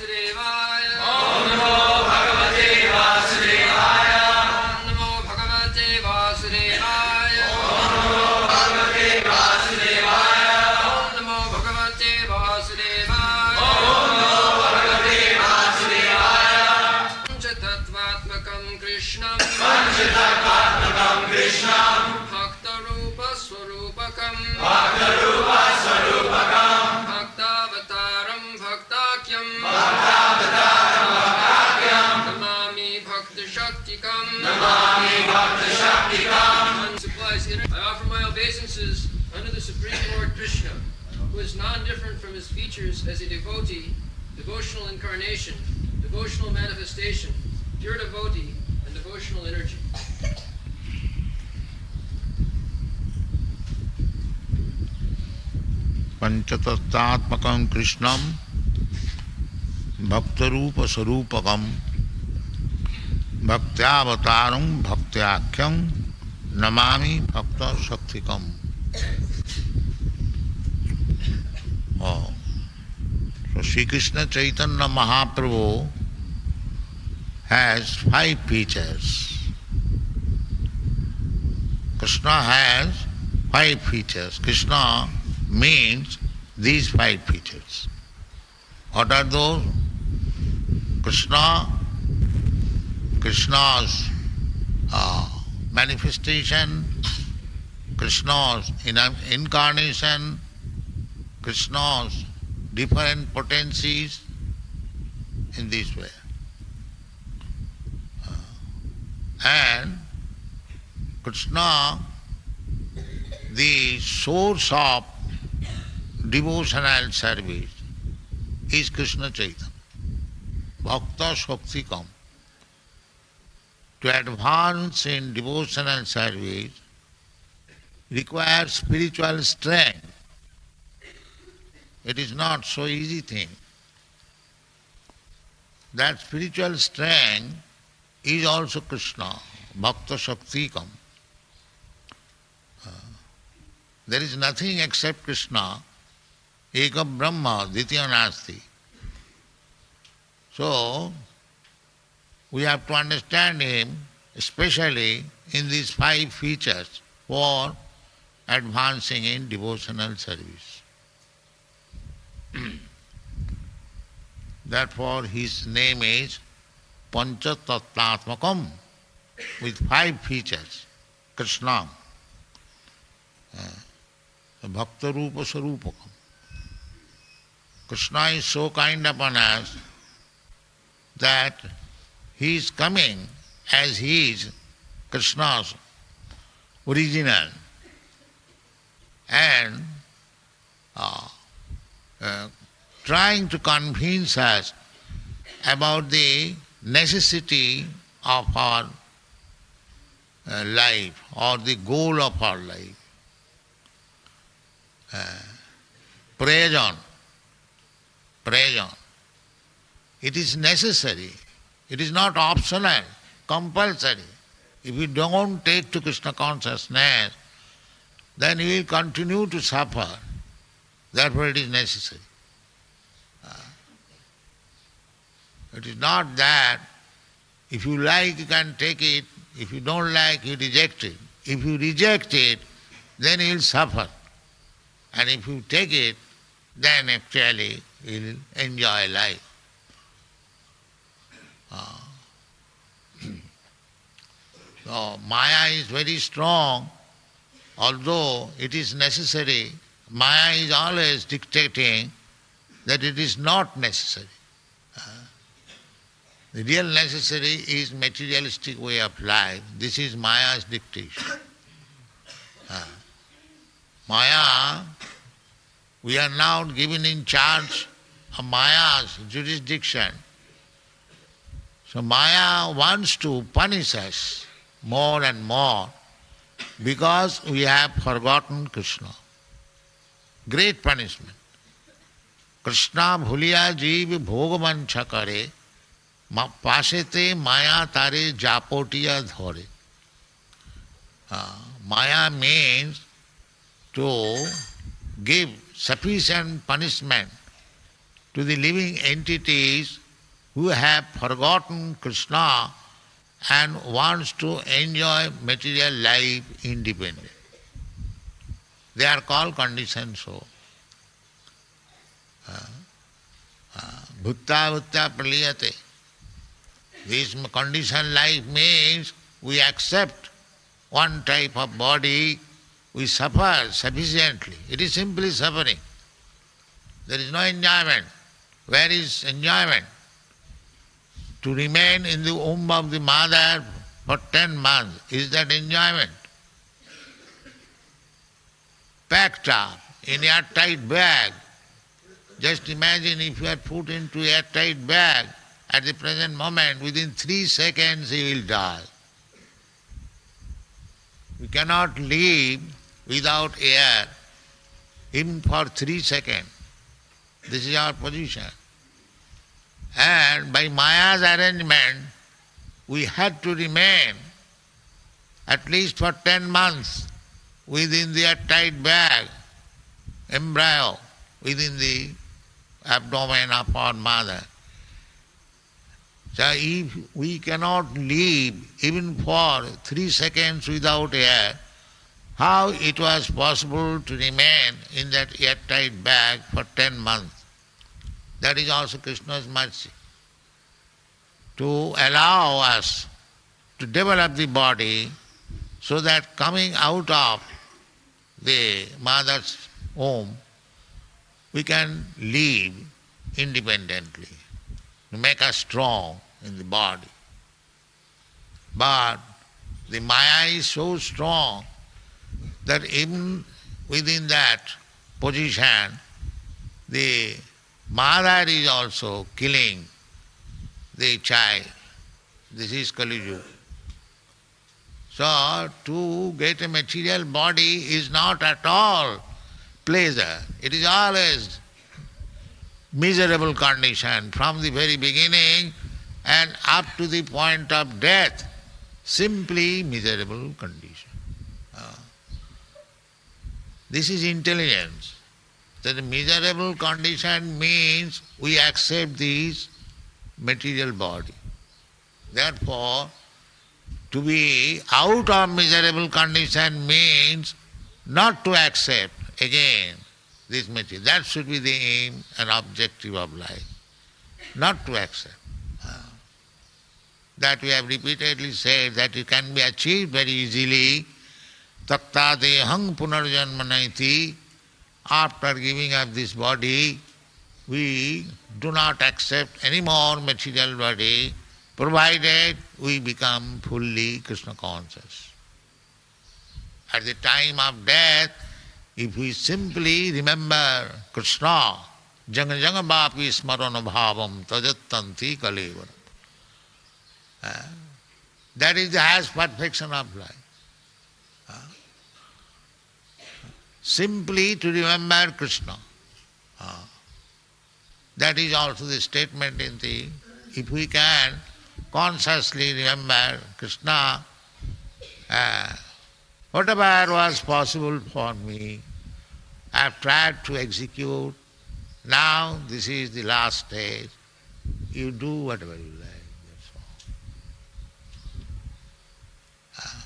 Vasudevaya. Om Namo Bhagavate Vasudevaya. Om Namo Bhagavate Vasudevaya. Om Namo Bhagavate Vasudevaya. Om Namo Bhagavate Vasudevaya. Om Namo Bhagavate Vasudevaya. Panchatattvatmakam Krishnam. Panchatattvatmakam Krishnam. Bhakta Rupa Swarupakam. Bhakta Rupa Swarupakam. Bhaktavataram Bhaktakyam. Bhaktavataram Bhaktakyam. Namami Bhakta Shaktikam. Namami Bhakta Shaktikam. I offer my obeisances unto the Supreme Lord Krishna, who is non-different from his features as a devotee, devotional incarnation, devotional manifestation, pure devotee, and devotional energy. Panchatattvatmakam Krishnam Bhaktarupa Sarupakam Bhaktyavataram Bhaktyakhyam Namami Bhakta Shaktikam. Oh. So Sri Krishna Chaitanya Mahaprabhu has 5 features. Krishna has 5 features. Krishna means these 5 features. What are those? Krishna's manifestation, Krishna's incarnation, Krishna's different potencies, in this way. And Krishna, the source of devotional service, is Krishna Chaitanya. Bhakta Shaktikam. To advance in devotional service requires spiritual strength. It is not so easy thing. That spiritual strength is also Krishna, Bhakta Shaktikam. There is nothing except Krishna, Eka Brahma, Dvitiya Nasti. So, we have to understand him, especially in these 5 features for advancing in devotional service. Therefore, his name is Panchatattvatmakam, with 5 features. Krishna, Bhakta Rupa Sarupakam. Krishna is so kind upon us that he is coming as he is Krishna's original, and trying to convince us about the necessity of our life or the goal of our life. Prayojan. It is necessary. It is not optional, compulsory. If you don't take to Krishna consciousness, then you will continue to suffer. Therefore it is necessary. It is not that if you like you can take it, if you don't like you reject it. If you reject it, then you will suffer. And if you take it, then actually you will enjoy life. So Māyā is very strong, although it is necessary. Māyā is always dictating that it is not necessary. The real necessary is materialistic way of life. This is Māyā's dictation. Māyā, we are now given in charge of Māyā's jurisdiction. So Māyā wants to punish us more and more because we have forgotten Krishna. Great punishment. Krishna bhuliya jeev bhogamancha kare, pasete Māyā tare japotiya dhore. Māyā means to give sufficient punishment to the living entities who have forgotten Krishna and wants to enjoy material life independently. They are called conditioned souls. Bhūtvā pralīyate. This conditioned life means we accept one type of body, we suffer sufficiently. It is simply suffering. There is no enjoyment. Where is enjoyment? To remain in the womb of the mother for 10 months, is that enjoyment? Packed up in airtight bag. Just imagine if you are put into airtight bag, at the present moment, within 3 seconds you will die. We cannot live without air even for 3 seconds. This is our position. And by Māyā's arrangement, we had to remain at least for 10 months within the airtight bag, embryo, within the abdomen of our mother. So if we cannot live even for 3 seconds without air, how it was possible to remain in that airtight bag for 10 months? That is also Krishna's mercy, to allow us to develop the body so that coming out of the mother's womb, we can live independently, to make us strong in the body. But the Māyā is so strong that even within that position, the mother is also killing the child. This is Kali-yuga. So, to get a material body is not at all pleasure. It is always miserable condition from the very beginning and up to the point of death. Simply miserable condition. This is intelligence. That the miserable condition means we accept this material body. Therefore, to be out of miserable condition means not to accept again this material. That should be the aim and objective of life. Not to accept. That we have repeatedly said that it can be achieved very easily. Takta dehang punarjanmanaiti. After giving up this body, we do not accept any more material body, provided we become fully Krishna conscious. At the time of death, if we simply remember Krishna, janga janga bapi smarana bhavam tajattanti kalevaram. That is the highest perfection of life. Simply to remember Krishna. That is also the statement in the, if we can consciously remember Krishna, whatever was possible for me, I have tried to execute. Now this is the last stage. You do whatever you like, that's all.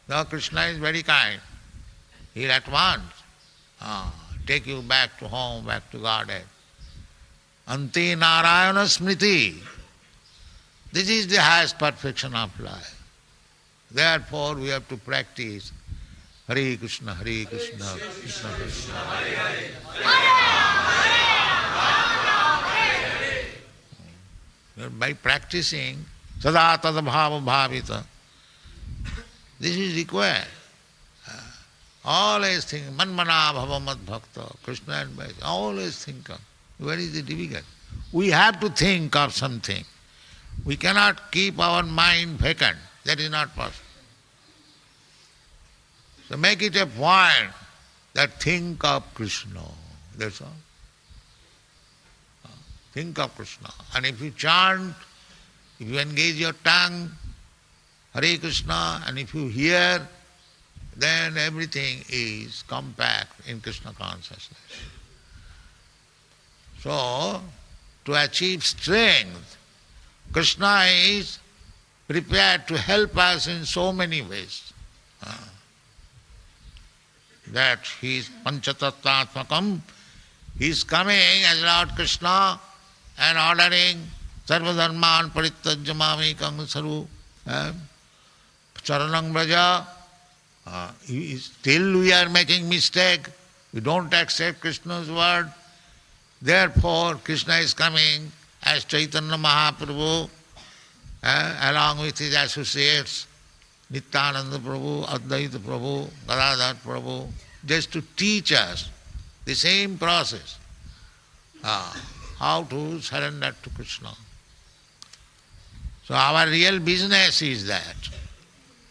Now Krishna is very kind. He'll at once take you back to home, back to Godhead. Ante Narayana Smriti. This is the highest perfection of life. Therefore we have to practice Hare Krishna, Hare Krishna, Krishna Krishna, Hare Hare. By practicing sada tada bhava bhavita, this is required. Always think, manmana bhava mad bhakta, Krishna advice, always think of. Where is the difficult? We have to think of something. We cannot keep our mind vacant. That is not possible. So make it a point that think of Krishna. That's all. Think of Krishna. And if you chant, if you engage your tongue, Hare Krishna, and if you hear, then everything is compact in Krishna consciousness. So, to achieve strength. Krishna is prepared to help us in so many ways. That he is Panchatattvatmakam, he is coming as Lord Krishna and ordering Sarvadharman Parityajya Mamekam Saru Charanam Vraja. Still we are making mistake. We don't accept Krishna's word. Therefore, Krishna is coming as Chaitanya Mahaprabhu, along with his associates, Nityananda Prabhu, Advaita Prabhu, Gadadhar Prabhu, just to teach us the same process, how to surrender to Krishna. So our real business is that,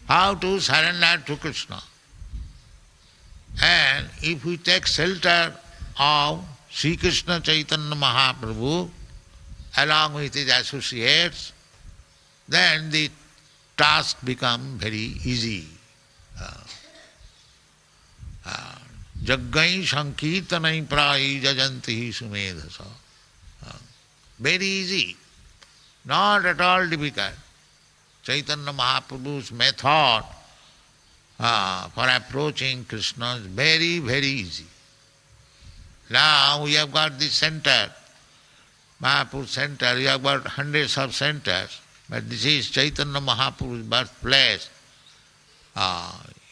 how to surrender to Krishna. And if we take shelter of Sri Krishna Chaitanya Mahaprabhu along with his associates, then the task becomes very easy. Jaggai sankirtanai prahi jajanti sumedhasa. Very easy, not at all difficult. Chaitanya Mahaprabhu's method for approaching Krishna is very, very easy. Now we have got this center, Mahaprabhu center, we have got hundreds of centers, but this is Chaitanya Mahaprabhu's birthplace.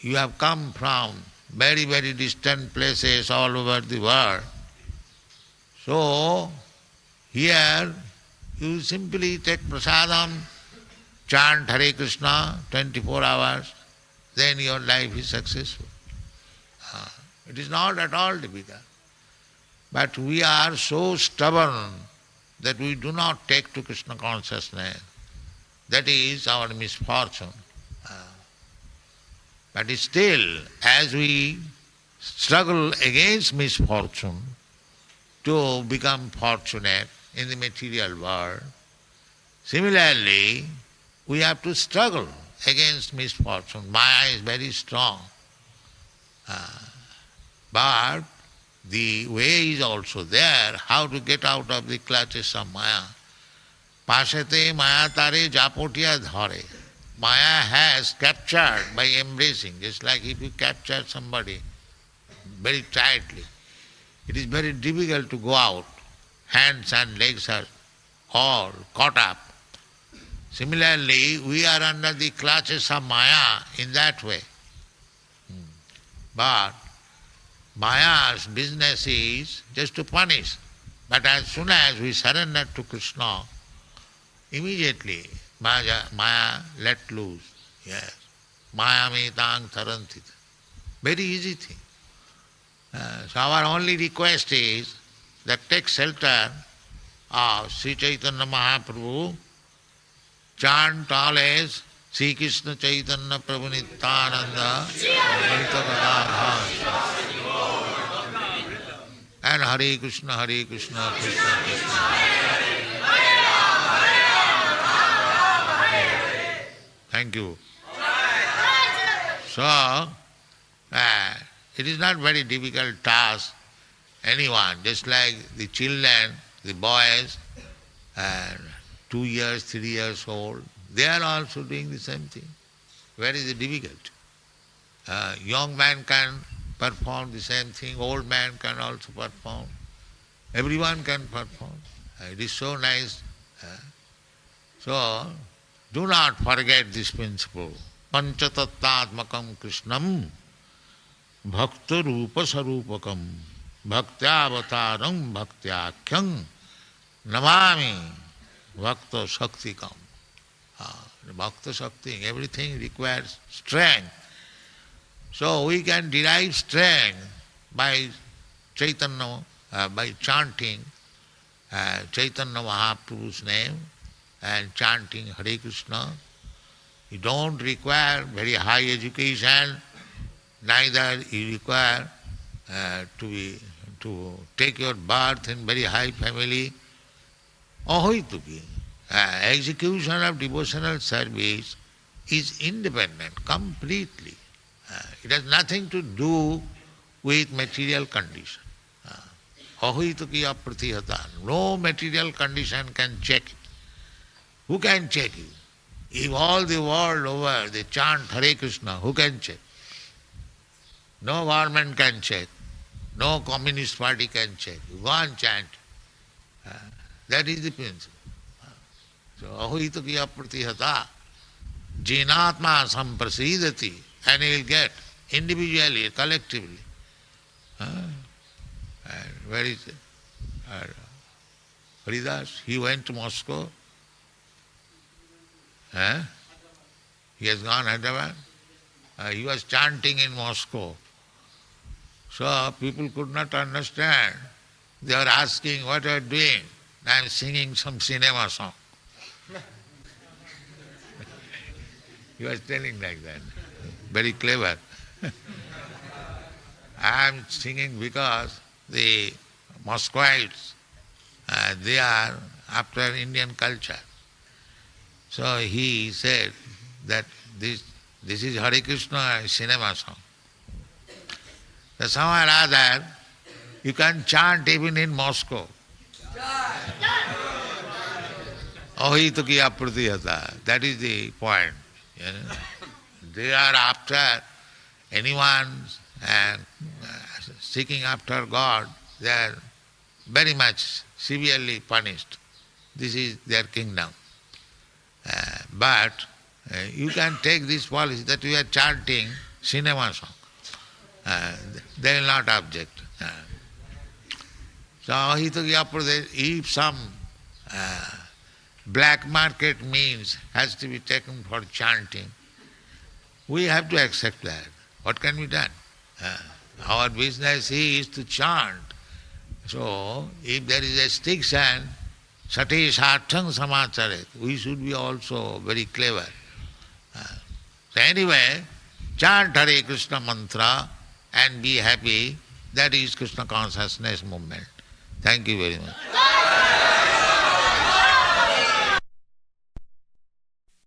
You have come from very, very distant places all over the world. So, here you simply take prasadam, chant Hare Krishna 24 hours, then your life is successful. It is not at all difficult. But we are so stubborn that we do not take to Krishna consciousness. That is our misfortune. But still, as we struggle against misfortune to become fortunate in the material world, similarly, we have to struggle against misfortune. Māyā is very strong. But the way is also there, how to get out of the clutches of Māyā. Pāṣate Māyā tare japotiya dhare. Māyā has captured by embracing, just like if you capture somebody very tightly, it is very difficult to go out. Hands and legs are all caught up. Similarly, we are under the clutches of Māyā in that way. But Māyā's business is just to punish. But as soon as we surrender to Krishna, immediately Māyā let loose. Yes. Māyā me tang tarantit. Very easy thing. So our only request is that take shelter of Sri Chaitanya Mahaprabhu, chant always Sri Krishna Chaitanya Prabhu Nityananda, and Hare Krishna, Krishna Krishna. Thank you. So, it is not very difficult task. Anyone, just like the children, the boys, 2 years, 3 years old, they are also doing the same thing. Where is the difficulty? Young man can perform the same thing, old man can also perform. Everyone can perform. It is so nice. So, do not forget this principle. Panchatattvatmakam Krishnam Bhakta Rupa Sarupakam Bhaktya-avataram Bhaktya-khyam Namami Bhakta Shaktikam. Bhakta Shakti, everything requires strength. So we can derive strength by Chaitanya, by chanting Chaitanya Mahaprabhu's name and chanting Hare Krishna. You don't require very high education, neither you require to take your birth in very high family. Ahoituki. Execution of devotional service is independent completely. It has nothing to do with material condition. Ahitukiya pratihata. No material condition can check it. Who can check it? If all the world over they chant Hare Krishna, who can check? No government can check. No communist party can check. You go and chant. That is the principle. So ahitukiya pratihata. Jinatma samprasidati. And he will get individually, collectively. And where is it? Haridas, he went to Moscow. He has gone Hyderabad. He was chanting in Moscow. So people could not understand. They were asking, what are you doing? I am singing some cinema song. He was telling like that. Very clever. I am singing because the Muscovites, they are after Indian culture. So he said that this is Hare Krishna cinema song. So somehow or other, you can chant even in Moscow. Ahitukiya pratihata. That is the point. You know? They are after anyone seeking after God, they are very much severely punished. This is their kingdom. But you can take this policy that we are chanting cinema song. They will not object. So ahitukiya pratihata, if some black market means has to be taken for chanting, we have to accept that. What can be done? Our business is to chant. So, if there is a restriction, sate sarthang samacharet, we should be also very clever. So anyway, chant Hare Krishna mantra and be happy. That is Krishna consciousness movement. Thank you very much.